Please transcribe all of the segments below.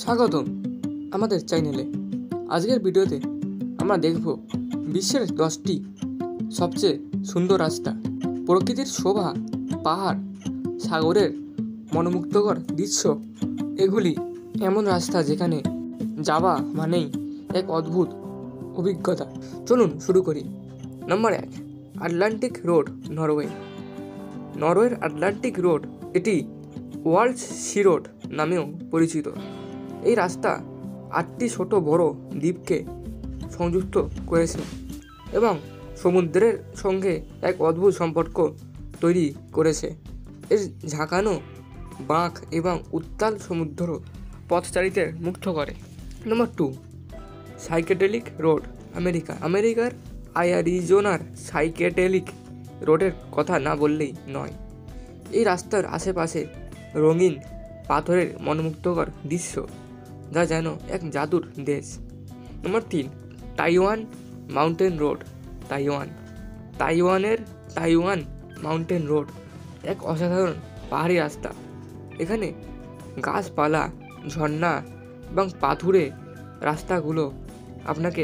স্বাগতম আমাদের চ্যানেলে। আজকের ভিডিওতে আমরা দেখব বিশ্বের 10টি সবচেয়ে সুন্দর রাস্তা, প্রকৃতির শোভা, পাহাড়, সাগরের মনোমুগ্ধকর দৃশ্য। এগুলি এমন রাস্তা যেখানে যাওয়া মানেই এক অদ্ভুত অভিজ্ঞতা। চলুন শুরু করি। নম্বর 1, আটলান্টিক রোড, নরওয়ে। নরওয়ের আটলান্টিক রোড, এটি ওয়ার্ল্ড সি রোড নামেও পরিচিত। এই রাস্তা 8টি ছোট বড় দ্বীপকে সংযুক্ত করেছে এবং সমুদ্রের সঙ্গে এক অদ্ভুত সম্পর্ক তৈরি করেছে। এর ঝাঁকানো বাঁক এবং উত্তাল সমুদ্র পথচারীদের মুগ্ধ করে। নম্বর 2, সাইকেডেলিক রোড, আমেরিকা। আমেরিকার অ্যারিজোনার সাইকেডেলিক রোডের কথা না বললেই নয়। এই রাস্তার আশেপাশে রঙিন পাথরের মনোমুগ্ধকর দৃশ্য, যা যেন এক জাদুর দেশ। নম্বর 3, Taiwan mountain road, Taiwan. Taiwan mountain road এক অসাধারণ পাহাড়ি রাস্তা। এখানে গাছপালা, ঝর্ণা এবং পাথুরে রাস্তাগুলো আপনাকে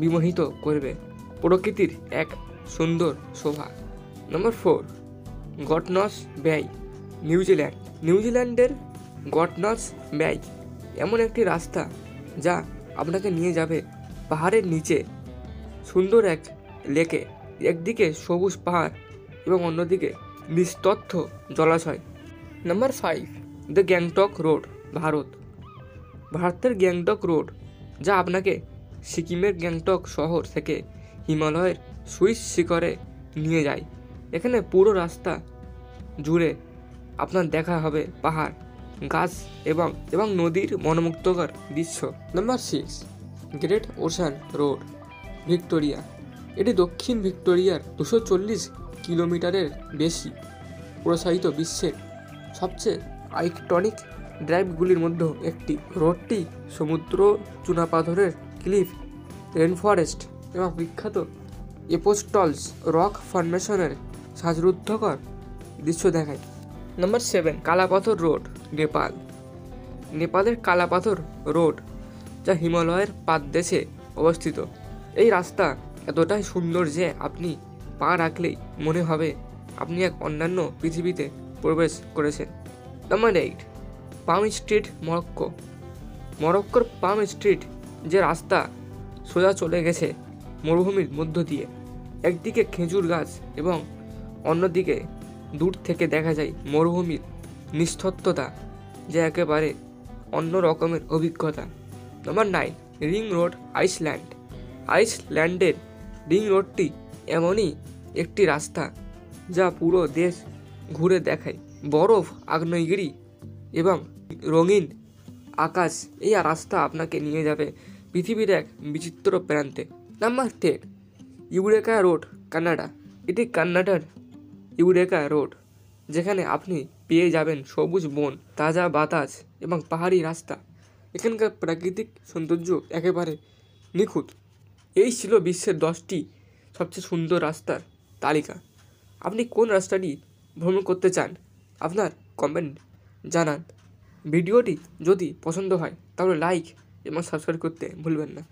বিমোহিত করবে, প্রকৃতির এক সুন্দর শোভা। নম্বর 4, গটনস বেই, নিউজিল্যান্ড। নিউজিল্যান্ডের গটনস বেই এমন একটি রাস্তা যা আপনাকে নিয়ে যাবে পাহাড়ের নিচে সুন্দর এক লেকে। একদিকে সবুজ পাহাড় এবং অন্যদিকে নিস্তব্ধ জলাশয়। নম্বর 5, দ্য গ্যাংটক রোড, ভারত। ভারতের গ্যাংটক রোড, যা আপনাকে সিকিমের গ্যাংটক শহর থেকে হিমালয়ের সুইস শিখরে নিয়ে যায়। এখানে পুরো রাস্তা জুড়ে আপনার দেখা হবে পাহাড়, গাছ এবং নদীর মনোমুগ্ধকর দৃশ্য। নম্বর 6, গ্রেট ওশান রোড, ভিক্টোরিয়া। এটি দক্ষিণ ভিক্টোরিয়ার 240 কিলোমিটারের বেশি প্রসারিত বিশ্বের সবচেয়ে আইকনিক ড্রাইভগুলির মধ্যে একটি। রোডটি সমুদ্র, চুনাপাথরের ক্লিফ, রেনফরেস্ট এবং বিখ্যাত এপোস্টলস রক ফরমেশনের শ্বাসরুদ্ধকর দৃশ্য দেখায়। নম্বর 7, কালাপাথর রোড, নেপাল। নেপালের কালাপাথর রোড, যা হিমালয়ের পাদদেশে অবস্থিত। এই রাস্তা এতটাই সুন্দর যে আপনি পা রাখলেই মনে হবে আপনি এক অন্যান্য পৃথিবীতে প্রবেশ করেছেন। নম্বর 8, পাম স্ট্রিট, মরক্কো। মরক্কোর পাম স্ট্রিট, যে রাস্তা সোজা চলে গেছে মরুভূমির মধ্য দিয়ে। একদিকে খেজুর গাছ এবং অন্যদিকে দূর থেকে দেখা যায় মরুভূমির নিস্তব্ধতা, যা একেবারে অন্য রকমের অভিজ্ঞতা। নম্বর 9, রিং রোড, আইসল্যান্ড। আইসল্যান্ডের রিং রোডটি এমনই একটি রাস্তা যা পুরো দেশ ঘুরে দেখায়। বরফ, আগ্নেয়গিরি এবং রঙিন আকাশ। এই রাস্তা আপনাকে নিয়ে যাবে পৃথিবীর এক বিচিত্র প্রান্তে। Number 10, eureka road, Canada. এটি কানাডার ইউরেকা রোড, যেখানে আপনি পেয়ে যাবেন সবুজ বন, তাজা বাতাস এবং পাহাড়ি রাস্তা। এখানকার প্রাকৃতিক সৌন্দর্য একেবারে নিখুঁত। এই ছিল বিশ্বের 10টি সবচেয়ে সুন্দর রাস্তার তালিকা। আপনি কোন রাস্তাটি ভ্রমণ করতে চান আপনার কমেন্ট জানান। ভিডিওটি যদি পছন্দ হয় তাহলে লাইক এবং সাবস্ক্রাইব করতে ভুলবেন না।